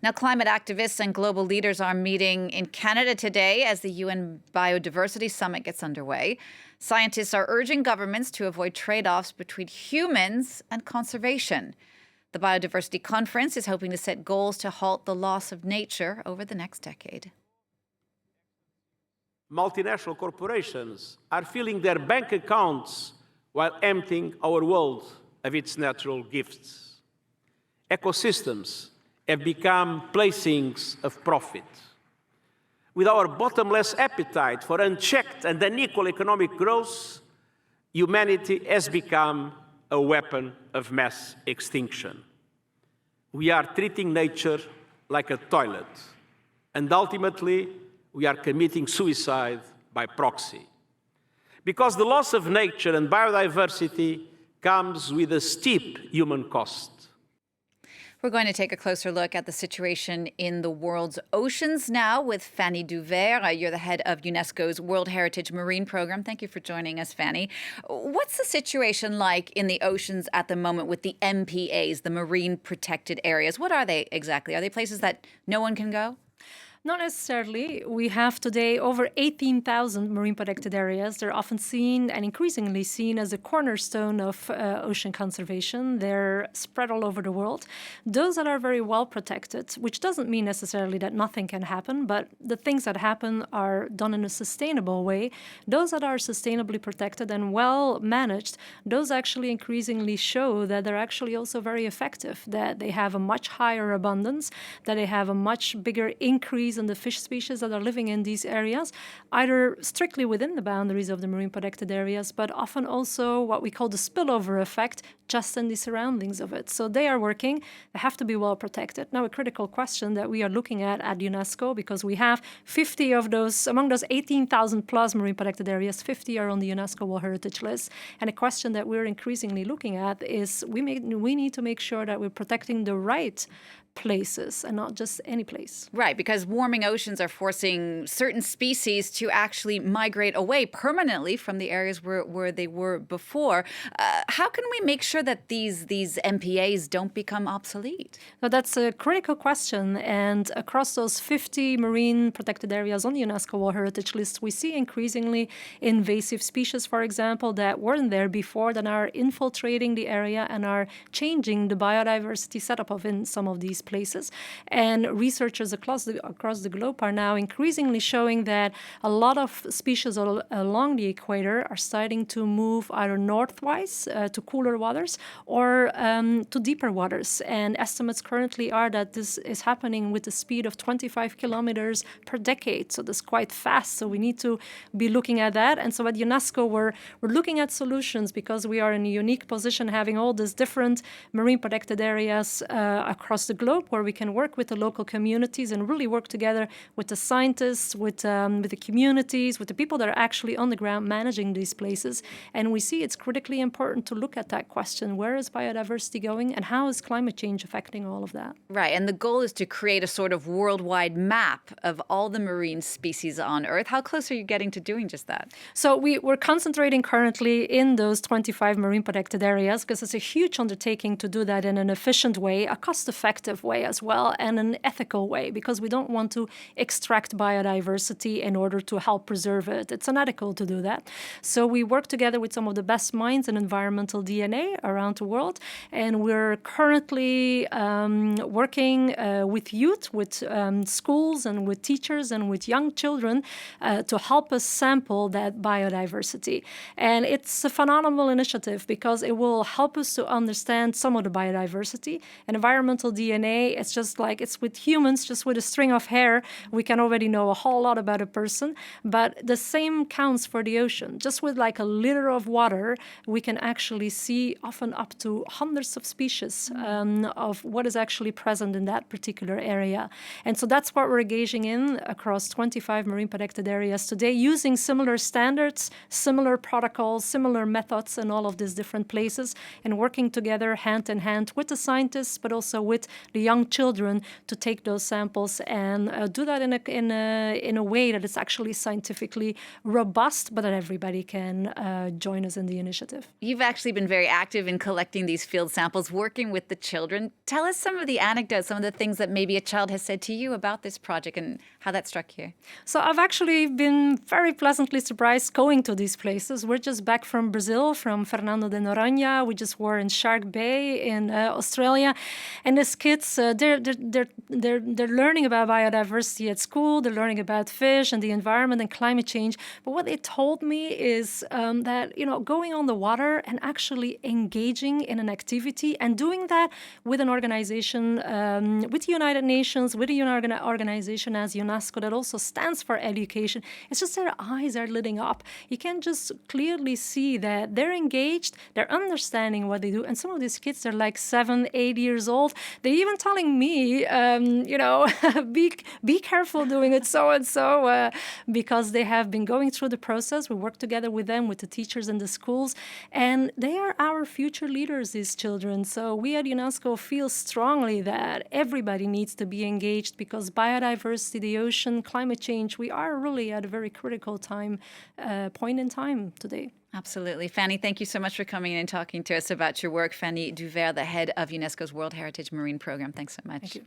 Now, climate activists and global leaders are meeting in Canada today as the UN Biodiversity Summit gets underway. Scientists are urging governments to avoid trade-offs between humans and conservation. The Biodiversity Conference is hoping to set goals to halt the loss of nature over the next decade. Multinational corporations are filling their bank accounts while emptying our world of its natural gifts. Ecosystems have become playthings of profit. With our bottomless appetite for unchecked and unequal economic growth, humanity has become a weapon of mass extinction. We are treating nature like a toilet, and ultimately, we are committing suicide by proxy. Because the loss of nature and biodiversity comes with a steep human cost. We're going to take a closer look at the situation in the world's oceans now with Fanny Douvere. You're the head of UNESCO's World Heritage Marine Program. Thank you for joining us, Fanny. What's the situation like in the oceans at the moment with the MPAs, the Marine Protected Areas? What are they exactly? Are they places that no one can go? Not necessarily. We have today over 18,000 marine protected areas. They're often seen and increasingly seen as a cornerstone of ocean conservation. They're spread all over the world. Those that are very well protected, which doesn't mean necessarily that nothing can happen, but the things that happen are done in a sustainable way. Those that are sustainably protected and well managed, those actually increasingly show that they're actually also very effective, that they have a much higher abundance, that they have a much bigger increase in the fish species that are living in these areas, either strictly within the boundaries of the marine protected areas, but often also what we call the spillover effect, just in the surroundings of it. So they are working, they have to be well protected. Now, a critical question that we are looking at UNESCO, because we have 50 of those, among those 18,000 plus marine protected areas, 50 are on the UNESCO World Heritage List. And a question that we're increasingly looking at is we need to make sure that we're protecting the right places and not just any place. Right, because warming oceans are forcing certain species to actually migrate away permanently from the areas where they were before. How can we make sure that these MPAs don't become obsolete? Now, that's a critical question. And across those 50 marine protected areas on the UNESCO World Heritage List, we see increasingly invasive species, for example, that weren't there before, that are infiltrating the area and are changing the biodiversity setup of in some of these places. And researchers across the globe are now increasingly showing that a lot of species along the equator are starting to move either northwise to cooler waters or to deeper waters. And estimates currently are that this is happening with the speed of 25 kilometers per decade. So that's quite fast. So we need to be looking at that. And so at UNESCO, we're looking at solutions because we are in a unique position having all these different marine protected areas across the globe, where we can work with the local communities and really work together with the scientists, with the communities, with the people that are actually on the ground managing these places. And we see it's critically important to look at that question. Where is biodiversity going and how is climate change affecting all of that? Right. And the goal is to create a sort of worldwide map of all the marine species on Earth. How close are you getting to doing just that? So we're concentrating currently in those 25 marine protected areas because it's a huge undertaking to do that in an efficient way, a cost-effective way as well, and an ethical way, because we don't want to extract biodiversity in order to help preserve it. It's unethical to do that. So we work together with some of the best minds in environmental DNA around the world, and we're currently working with youth, with schools and with teachers and with young children to help us sample that biodiversity. And it's a phenomenal initiative because it will help us to understand some of the biodiversity. And environmental DNA, it's just like it's with humans, just with a string of hair, we can already know a whole lot about a person. But the same counts for the ocean. Just with like a liter of water, we can actually see often up to hundreds of species of what is actually present in that particular area. And so that's what we're engaging in across 25 marine protected areas today, using similar standards, similar protocols, similar methods in all of these different places, and working together hand in hand with the scientists, but also with the young children to take those samples and do that in a way that is actually scientifically robust, but that everybody can join us in the initiative. You've actually been very active in collecting these field samples, working with the children. Tell us some of the anecdotes, some of the things that maybe a child has said to you about this project and how that struck you. So I've actually been very pleasantly surprised going to these places. We're just back from Brazil, from Fernando de Noronha. We just were in Shark Bay in Australia, and these kids they're learning about biodiversity at school. They're learning about fish and the environment and climate change. But what they told me is that going on the water and actually engaging in an activity and doing that with an organization, with the United Nations, with an organization as UNESCO that also stands for education. It's just their eyes are lighting up. You can just clearly see that they're engaged, they're understanding what they do. And some of these kids are like 7, 8 years old. They're even telling me, be careful doing it so and so, because they have been going through the process. We work together with them, with the teachers in the schools, and they are our future leaders, these children. So we at UNESCO feel strongly that everybody needs to be engaged because biodiversity, the ocean, climate change, we are really at a very critical point in time today. Absolutely. Fanny, thank you so much for coming in and talking to us about your work. Fanny Douvere, the head of UNESCO's World Heritage Marine Program. Thanks so much. Thank you.